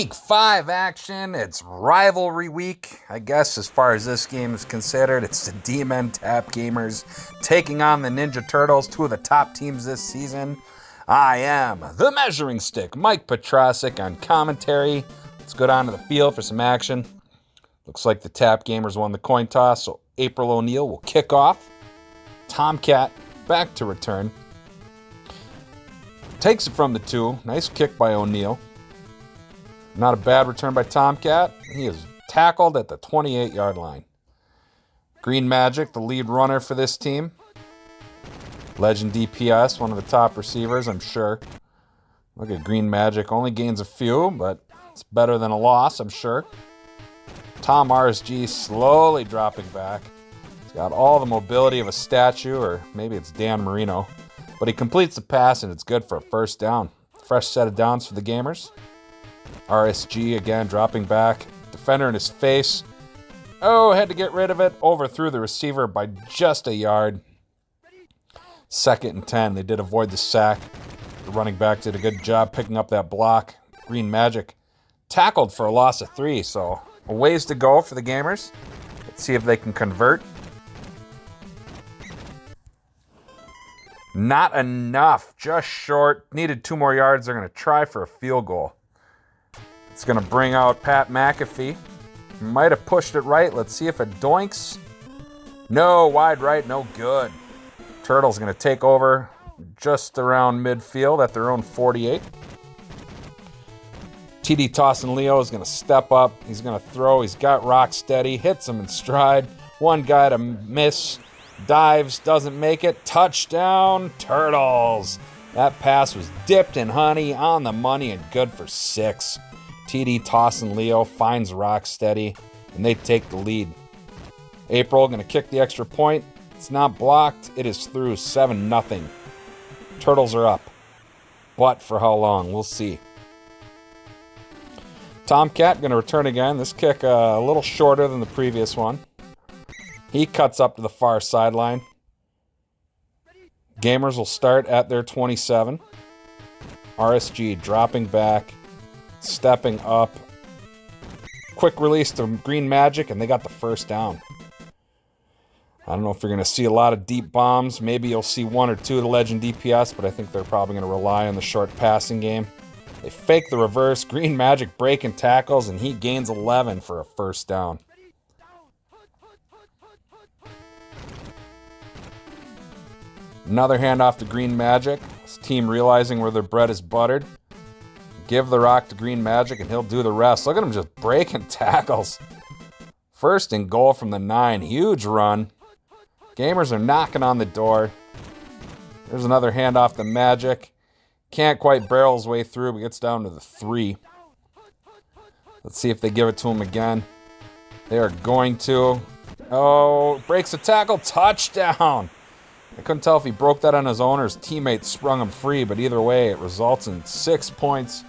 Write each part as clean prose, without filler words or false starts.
Week 5 action. It's rivalry week, I guess, as far as this game is considered. It's the Demon Tap Gamers taking on the Ninja Turtles, two of the top teams this season. I am the Measuring Stick, Mike Petrosic on commentary. Let's go down to the field for some action. Looks like the Tap Gamers won the coin toss, so April O'Neil will kick off. Tomcat back to return. Takes it from the 2. Nice kick by O'Neil. Not a bad return by Tomcat. He is tackled at the 28-yard line. Green Magic, the lead runner for this team. Legend DPS, one of the top receivers, I'm sure. Look at Green Magic. Only gains a few, but it's better than a loss, I'm sure. Tom RSG slowly dropping back. He's got all the mobility of a statue, or maybe it's Dan Marino. But he completes the pass, and it's good for a first down. Fresh set of downs for the Gamers. RSG again dropping back. Defender in his face. Oh, had to get rid of it. Overthrew the receiver by just a yard. 2nd and 10. They did avoid the sack. The running back did a good job picking up that block. Green Magic tackled for a loss of 3. So a ways to go for the Gamers. Let's see if they can convert. Not enough. Just short. Needed 2 more yards. They're going to try for a field goal. It's going to bring out Pat McAfee. Might have pushed it right. Let's see if it doinks. No, wide right, no good. Turtles going to take over just around midfield at their own 48. TD Tossin Leo is going to step up. He's going to throw. He's got rock steady. Hits him in stride. One guy to miss. Dives, doesn't make it. Touchdown, Turtles. That pass was dipped in honey, on the money, and good for 6. TD Tossin Leo finds Rocksteady, and they take the lead. April going to kick the extra point. It's not blocked. It is through 7-0. Turtles are up. But for how long? We'll see. Tomcat going to return again. This kick a little shorter than the previous one. He cuts up to the far sideline. Gamers will start at their 27. RSG dropping back. Stepping up. Quick release to Green Magic, and they got the first down. I don't know if you're going to see a lot of deep bombs. Maybe you'll see 1 or 2 to Legend DPS, but I think they're probably going to rely on the short passing game. They fake the reverse. Green Magic breaking tackles, and he gains 11 for a first down. Another handoff to Green Magic. His team realizing where their bread is buttered. Give the rock to Green Magic, and he'll do the rest. Look at him just breaking tackles. 1st and goal from the 9. Huge run. Gamers are knocking on the door. There's another handoff to Magic. Can't quite barrel his way through, but gets down to the 3. Let's see if they give it to him again. They are going to. Oh, breaks a tackle. Touchdown. I couldn't tell if he broke that on his own or his teammates sprung him free, but either way, it results in 6 points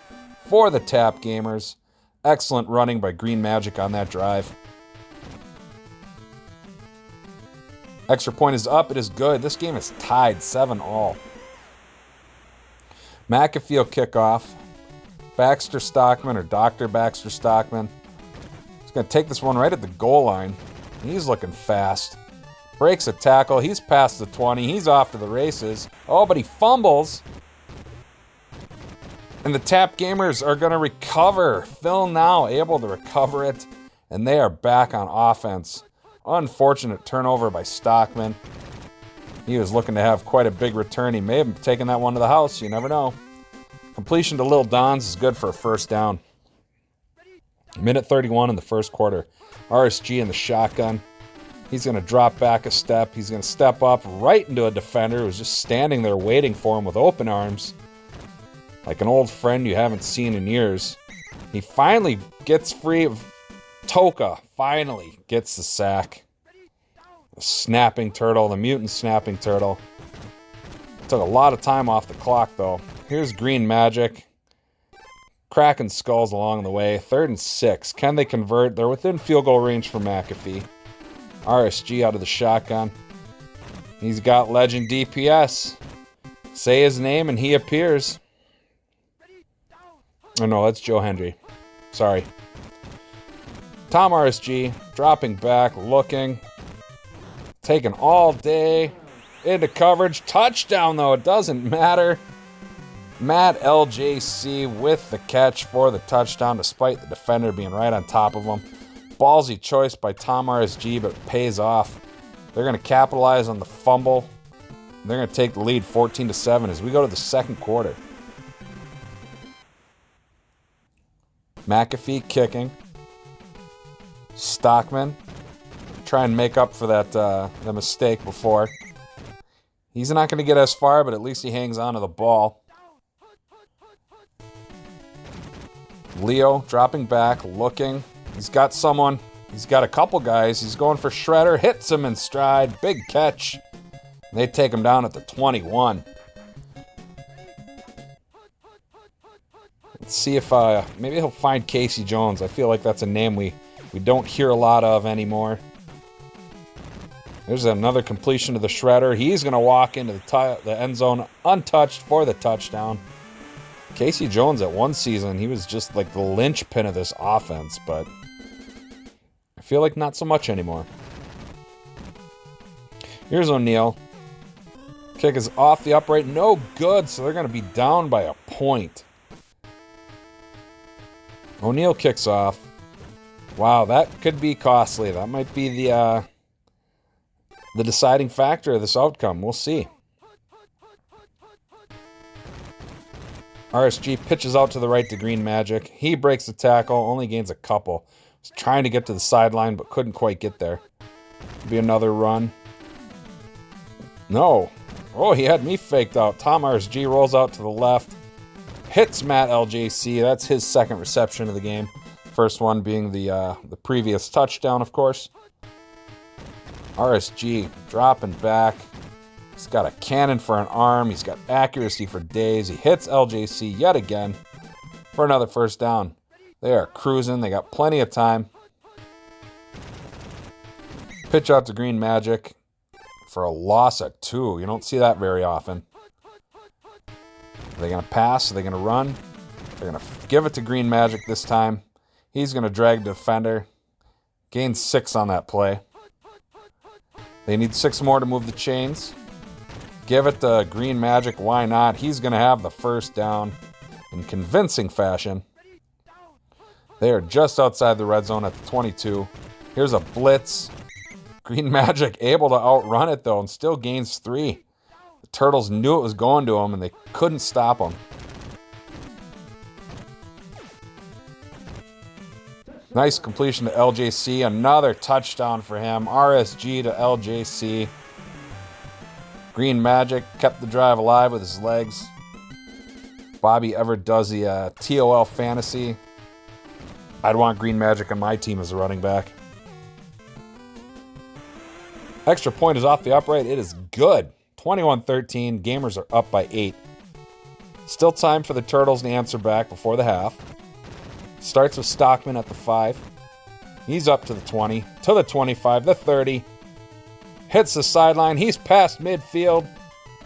for the Tap Gamers. Excellent running by Green Magic on that drive. Extra point is up. It is good. This game is tied 7-all. McAfee will kick off. Baxter Stockman, or Dr. Baxter Stockman, he's going to take this one right at the goal line. He's looking fast. Breaks a tackle. He's past the 20. He's off to the races. Oh, but he fumbles. And the Tap Gamers are going to recover. Phil now able to recover it. And they are back on offense. Unfortunate turnover by Stockman. He was looking to have quite a big return. He may have taken that one to the house. You never know. Completion to Lil Dons is good for a first down. Minute 31 in the first quarter. RSG in the shotgun. He's going to drop back a step. He's going to step up right into a defender who's just standing there waiting for him with open arms. Like an old friend you haven't seen in years. He finally gets free of Toka. Finally gets the sack. The snapping turtle, the mutant snapping turtle. Took a lot of time off the clock though. Here's Green Magic. Cracking skulls along the way. 3rd and 6. Can they convert? They're within field goal range for McAfee. RSG out of the shotgun. He's got Legend DPS. Say his name and he appears. Oh no, that's Joe Hendry. Sorry. Tom RSG dropping back, looking. Taking all day. Into coverage. Touchdown, though. It doesn't matter. Matt LJC with the catch for the touchdown, despite the defender being right on top of him. Ballsy choice by Tom RSG, but it pays off. They're going to capitalize on the fumble. They're going to take the lead 14-7 as we go to the second quarter. McAfee kicking. Stockman try and make up for that the mistake before. He's not going to get as far, but at least he hangs on to the ball. Leo dropping back, looking. He's got someone. He's got a couple guys. He's going for Shredder. Hits him in stride. Big catch. They take him down at the 21. Let's see if maybe he'll find Casey Jones. I feel like that's a name we don't hear a lot of anymore. There's another completion to the Shredder. He's going to walk into the end zone untouched for the touchdown. Casey Jones at one season, he was just like the linchpin of this offense, but I feel like not so much anymore. Here's O'Neal. Kick is off the upright. No good, so they're going to be down by a point. O'Neal kicks off. Wow, that could be costly. That might be the deciding factor of this outcome. We'll see. RSG pitches out to the right to Green Magic. He breaks the tackle, only gains a couple. Was trying to get to the sideline, but couldn't quite get there. Be another run. No. Oh, he had me faked out. Tom RSG rolls out to the left. Hits Matt LJC. That's his second reception of the game. First one being the previous touchdown, of course. RSG dropping back. He's got a cannon for an arm. He's got accuracy for days. He hits LJC yet again for another first down. They are cruising. They got plenty of time. Pitch out to Green Magic for a loss at 2. You don't see that very often. Are they going to pass? Are they going to run? They're going to give it to Green Magic this time. He's going to drag the defender. Gains 6 on that play. They need 6 more to move the chains. Give it to Green Magic. Why not? He's going to have the first down in convincing fashion. They are just outside the red zone at the 22. Here's a blitz. Green Magic able to outrun it, though, and still gains 3. The Turtles knew it was going to him, and they couldn't stop him. Nice completion to LJC. Another touchdown for him. RSG to LJC. Green Magic kept the drive alive with his legs. Bobby ever does the TOL fantasy. I'd want Green Magic on my team as a running back. Extra point is off the upright. It is good. 21-13. Gamers are up by 8. Still time for the Turtles to answer back before the half. Starts with Stockman at the 5. He's up to the 20. To the 25. The 30. Hits the sideline. He's past midfield.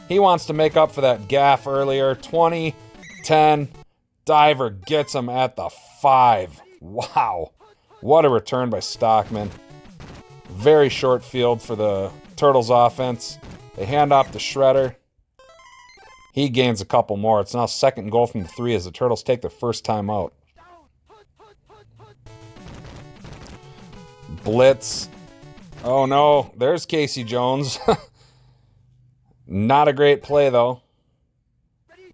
He wants to make up for that gaffe earlier. 20, 10. Diver gets him at the 5. Wow. What a return by Stockman. Very short field for the Turtles offense. They hand off to Shredder. He gains a couple more. It's now second and goal from the 3 as the Turtles take their first time out. Blitz. Oh no, there's Casey Jones. Not a great play though.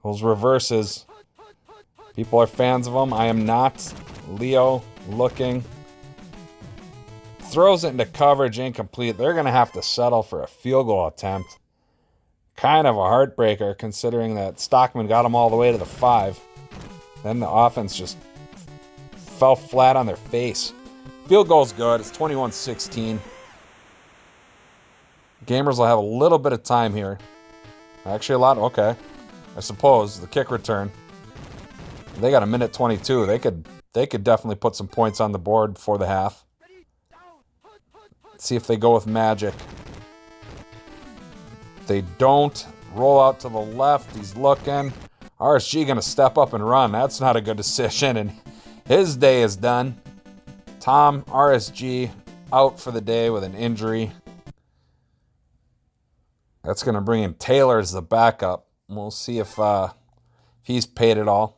Those reverses. People are fans of them. I am not. Leo looking. Throws it into coverage, incomplete. They're going to have to settle for a field goal attempt. Kind of a heartbreaker considering that Stockman got them all the way to the 5. Then the offense just fell flat on their face. Field goal's good. It's 21-16. Gamers will have a little bit of time here. Actually, a lot. Okay. I suppose the kick return. They got a minute 22. They could definitely put some points on the board before the half. Let's see if they go with Magic. They don't. Roll out to the left. He's looking. RSG going to step up and run. That's not a good decision. And His day is done. Tom, RSG, out for the day with an injury. That's going to bring in Taylor as the backup. We'll see if he's paid it all.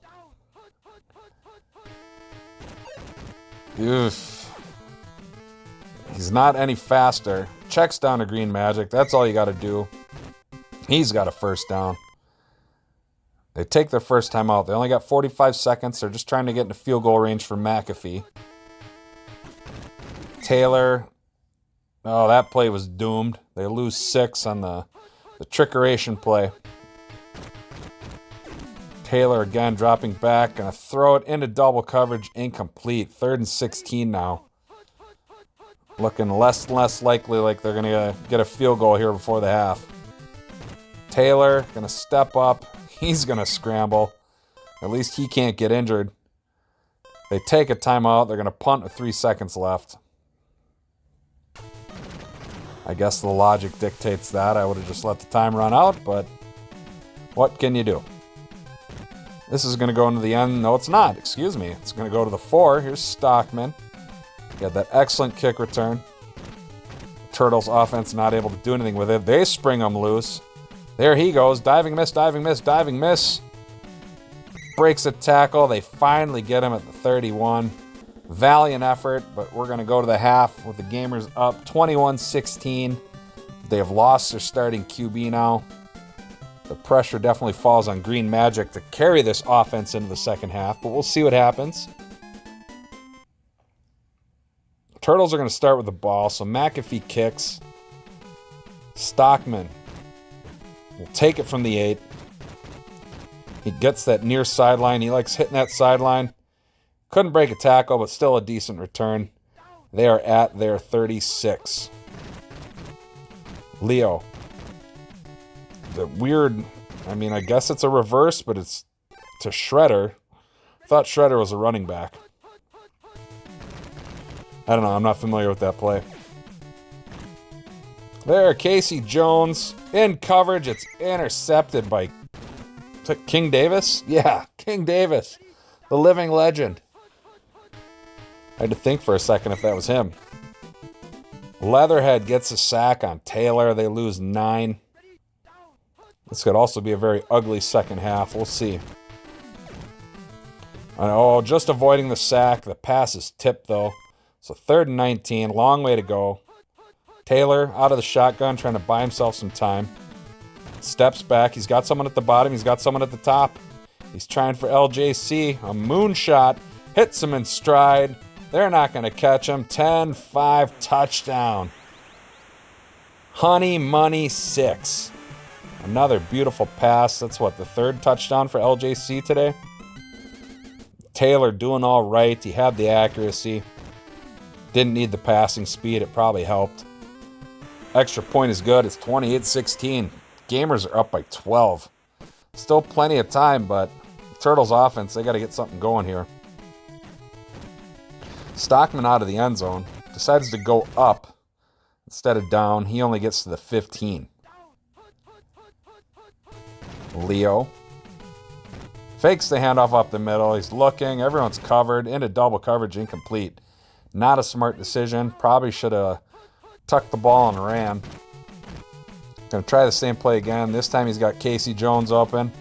Oof. He's not any faster. Checks down to Green Magic. That's all you got to do. He's got a first down. They take their first time out. They only got 45 seconds. They're just trying to get into field goal range for McAfee. Taylor. Oh, that play was doomed. They lose 6 on the trickeration play. Taylor again dropping back. Gonna throw it into double coverage. Incomplete. 3rd and 16 now. Looking less and less likely like they're gonna get a field goal here before the half. Taylor gonna step up. He's gonna scramble. At least he can't get injured. They take a timeout. They're gonna punt with 3 seconds left. I guess the logic dictates that. I would have just let the time run out, but what can you do? This is going to go into the end. No, it's not. Excuse me. It's going to go to the 4. Here's Stockman. He had that excellent kick return. Turtles offense not able to do anything with it. They spring him loose. There he goes. Diving miss, diving miss, diving miss. Breaks a tackle. They finally get him at the 31. Valiant effort, but we're going to go to the half with the Gamers up 21-16. They have lost their starting QB now. The pressure definitely falls on Green Magic to carry this offense into the second half, but we'll see what happens. Turtles are going to start with the ball, so McAfee kicks. Stockman will take it from the 8. He gets that near sideline. He likes hitting that sideline. Couldn't break a tackle, but still a decent return. They are at their 36. Leo. The weird, I guess it's a reverse, but it's to Shredder. I thought Shredder was a running back. I don't know, I'm not familiar with that play. There, Casey Jones in coverage. It's intercepted by King Davis? Yeah, King Davis, the living legend. I had to think for a second if that was him. Leatherhead gets a sack on Taylor. They lose 9. This could also be a very ugly second half. We'll see. Oh, just avoiding the sack. The pass is tipped, though. So 3rd and 19. Long way to go. Taylor out of the shotgun, trying to buy himself some time. Steps back. He's got someone at the bottom. He's got someone at the top. He's trying for LJC. A moonshot. Hits him in stride. They're not going to catch him. 10-5 touchdown. Honey Money 6. Another beautiful pass. That's what, the 3rd touchdown for LJC today? Taylor doing all right. He had the accuracy. Didn't need the passing speed. It probably helped. Extra point is good. It's 28-16. Gamers are up by 12. Still plenty of time, but Turtles offense, they got to get something going here. Stockman out of the end zone. Decides to go up instead of down. He only gets to the 15. Leo fakes the handoff up the middle. He's looking. Everyone's covered. Into double coverage. Incomplete. Not a smart decision. Probably should have tucked the ball and ran. Going to try the same play again. This time he's got Casey Jones open.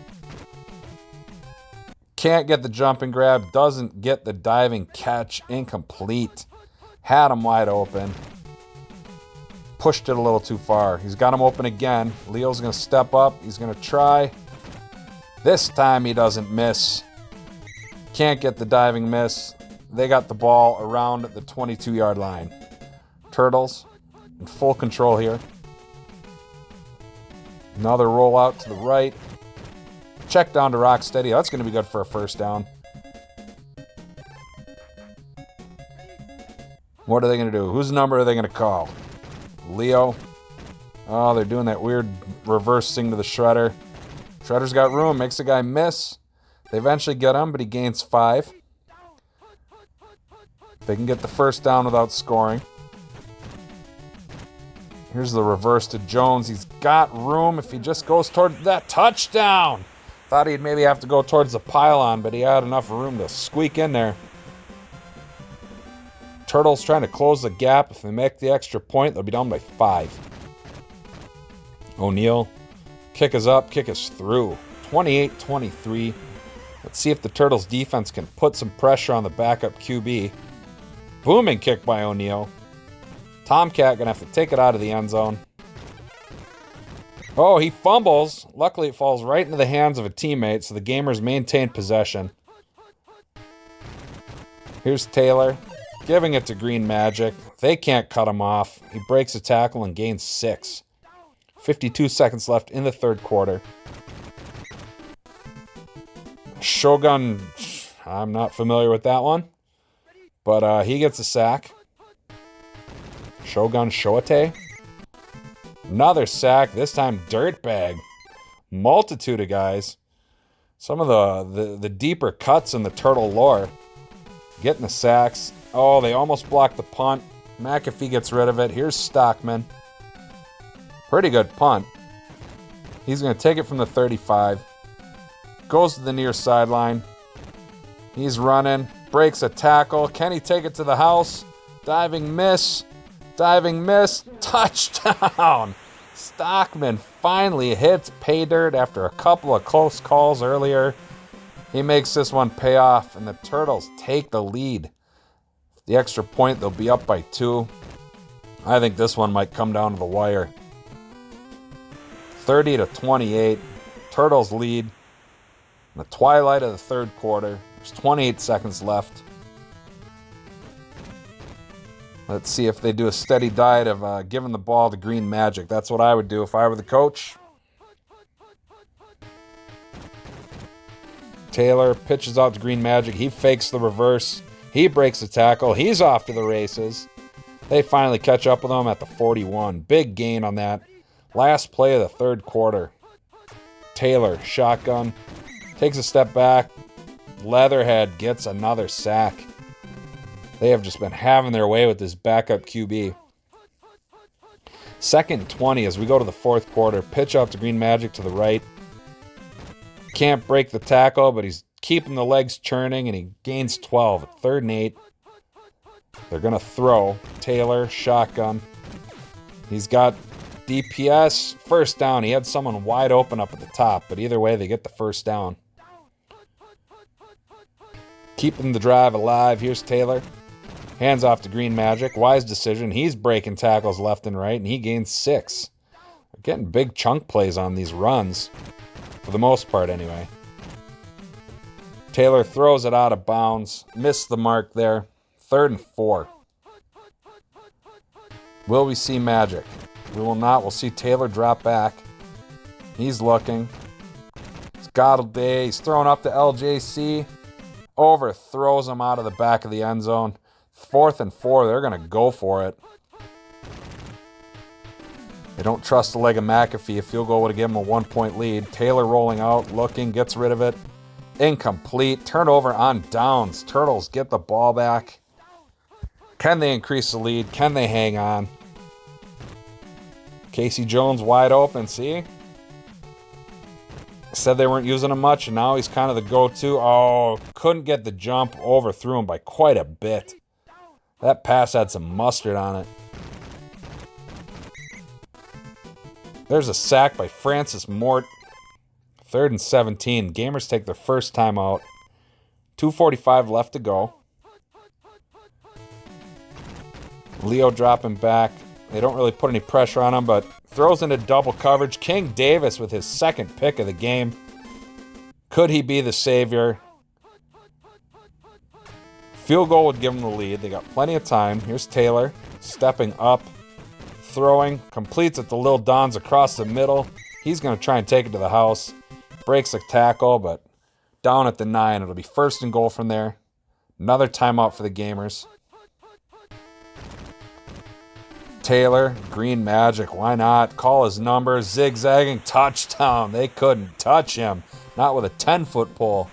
Can't get the jumping grab. Doesn't get the diving catch. Incomplete. Had him wide open. Pushed it a little too far. He's got him open again. Leo's going to step up. He's going to try. This time he doesn't miss. Can't get the diving miss. They got the ball around the 22-yard line. Turtles in full control here. Another rollout to the right. Check down to Rocksteady. That's going to be good for a first down. What are they going to do? Whose number are they going to call? Leo. Oh, they're doing that weird reverse thing to the Shredder. Shredder's got room. Makes the guy miss. They eventually get him, but he gains 5. They can get the first down without scoring. Here's the reverse to Jones. He's got room if he just goes toward that touchdown. Thought he'd maybe have to go towards the pylon, but he had enough room to squeak in there. Turtles trying to close the gap. If they make the extra point, they'll be down by 5. O'Neal. Kick is up. Kick is through. 28-23. Let's see if the Turtles defense can put some pressure on the backup QB. Booming kick by O'Neal. Tomcat gonna have to take it out of the end zone. Oh, he fumbles. Luckily, it falls right into the hands of a teammate, so the Gamers maintain possession. Here's Taylor, giving it to Green Magic. They can't cut him off. He breaks a tackle and gains 6. 52 seconds left in the third quarter. Shogun, I'm not familiar with that one, but he gets a sack. Shogun Shoate. Another sack, this time Dirtbag. Multitude of guys. Some of the deeper cuts in the Turtle lore. Getting the sacks. Oh, they almost blocked the punt. McAfee gets rid of it. Here's Stockman. Pretty good punt. He's going to take it from the 35. Goes to the near sideline. He's running. Breaks a tackle. Can he take it to the house? Diving miss. Diving miss. Touchdown. Stockman finally hits pay dirt after a couple of close calls earlier. He makes this one pay off, and the Turtles take the lead. The extra point, they'll be up by 2. I think this one might come down to the wire. 30-28. Turtles lead. In the twilight of the third quarter. There's 28 seconds left. Let's see if they do a steady diet of giving the ball to Green Magic. That's what I would do if I were the coach. Taylor pitches out to Green Magic. He fakes the reverse. He breaks the tackle. He's off to the races. They finally catch up with him at the 41. Big gain on that. Last play of the third quarter. Taylor, shotgun. Takes a step back. Leatherhead gets another sack. They have just been having their way with this backup QB. 2nd and 20 as we go to the fourth quarter. Pitch out to Green Magic to the right. Can't break the tackle, but he's keeping the legs churning, and he gains 12 at 3rd and 8. They're going to throw. Taylor, shotgun. He's got DPS. First down. He had someone wide open up at the top, but either way, they get the first down. Keeping the drive alive. Here's Taylor. Hands off to Green Magic. Wise decision. He's breaking tackles left and right, and he gains 6. They're getting big chunk plays on these runs. For the most part, anyway. Taylor throws it out of bounds. Missed the mark there. 3rd and 4. Will we see magic? We will not. We'll see Taylor drop back. He's looking. He's got a day. He's throwing up to LJC. Overthrows him out of the back of the end zone. 4th and 4. They're going to go for it. They don't trust the leg of McAfee. A field goal would have given him a 1-point lead. Taylor rolling out, looking, gets rid of it. Incomplete. Turnover on downs. Turtles get the ball back. Can they increase the lead? Can they hang on? Casey Jones wide open, see? Said they weren't using him much, and now he's kind of the go-to. Oh, couldn't get the jump. Overthrew him by quite a bit. That pass had some mustard on it. There's a sack by Francis Mort. 3rd and 17. Gamers take their first timeout. 2:45 left to go. Leo dropping back. They don't really put any pressure on him, but throws into double coverage. King Davis with his 2nd pick of the game. Could he be the savior? Field goal would give them the lead. They got plenty of time. Here's Taylor stepping up. Throwing, completes it to Lil Don's across the middle. He's going to try and take it to the house. Breaks a tackle, but down at the 9. It'll be 1st and goal from there. Another timeout for the Gamers. Taylor, Green Magic, why not? Call his number, zigzagging, touchdown. They couldn't touch him. Not with a 10-foot pole.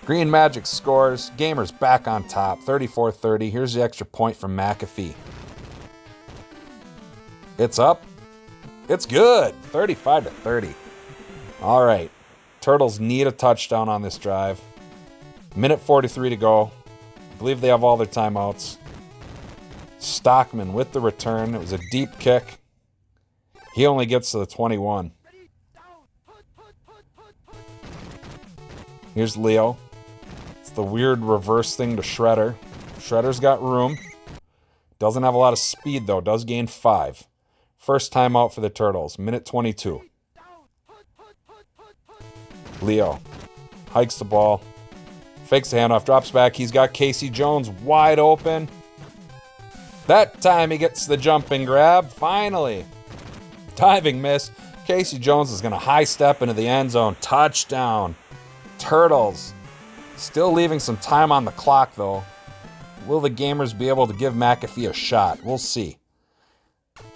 Green Magic scores. Gamers back on top, 34-30. Here's the extra point from McAfee. It's up. It's good. 35-30. All right. Turtles need a touchdown on this drive. Minute 43 to go. believe they have all their timeouts. Stockman with the return. It was a deep kick. He only gets to the 21. Here's Leo. It's the weird reverse thing to Shredder. Shredder's got room. Doesn't have a lot of speed, though. Does gain 5. First timeout for the Turtles. Minute 22. Leo hikes the ball. Fakes the handoff. Drops back. He's got Casey Jones wide open. That time he gets the jumping grab. Finally. Diving miss. Casey Jones is going to high step into the end zone. Touchdown. Turtles. Still leaving some time on the clock, though. Will the Gamers be able to give McAfee a shot? We'll see.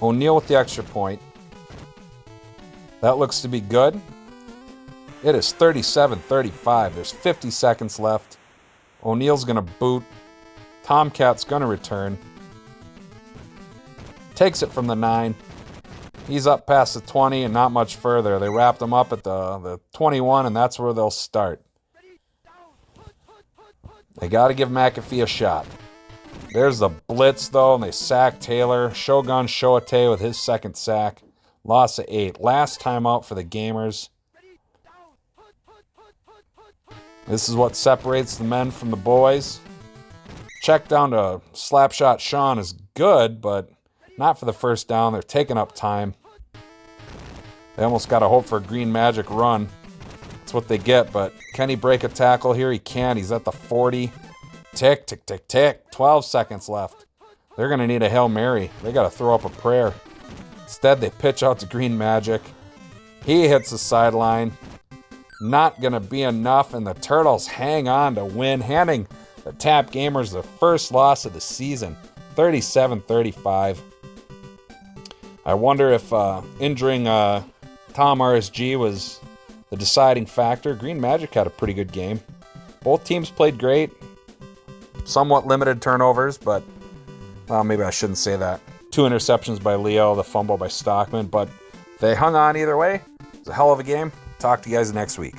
O'Neal with the extra point. That looks to be good. It is 37-35. There's 50 seconds left. O'Neal's going to boot. Tomcat's going to return. Takes it from the 9. He's up past the 20 and not much further. They wrapped him up at the 21, and that's where they'll start. They got to give McAfee a shot. There's the blitz, though, and they sack Taylor. Shogun Shoate with his second sack. Loss of 8. Last timeout for the Gamers. This is what separates the men from the boys. Check down to Slapshot Sean is good, but not for the first down. They're taking up time. They almost got to hope for a Green Magic run. That's what they get, but can he break a tackle here? He can. He's at the 40. Tick, tick, tick, tick. 12 seconds left. They're going to need a Hail Mary. They got to throw up a prayer. Instead, they pitch out to Green Magic. He hits the sideline. Not going to be enough, and the Turtles hang on to win, handing the Tap Gamers their first loss of the season, 37-35. I wonder if injuring Tom RSG was the deciding factor. Green Magic had a pretty good game. Both teams played great. Somewhat limited turnovers, but maybe I shouldn't say that. 2 interceptions by Leo, the fumble by Stockman, but they hung on either way. It was a hell of a game. Talk to you guys next week.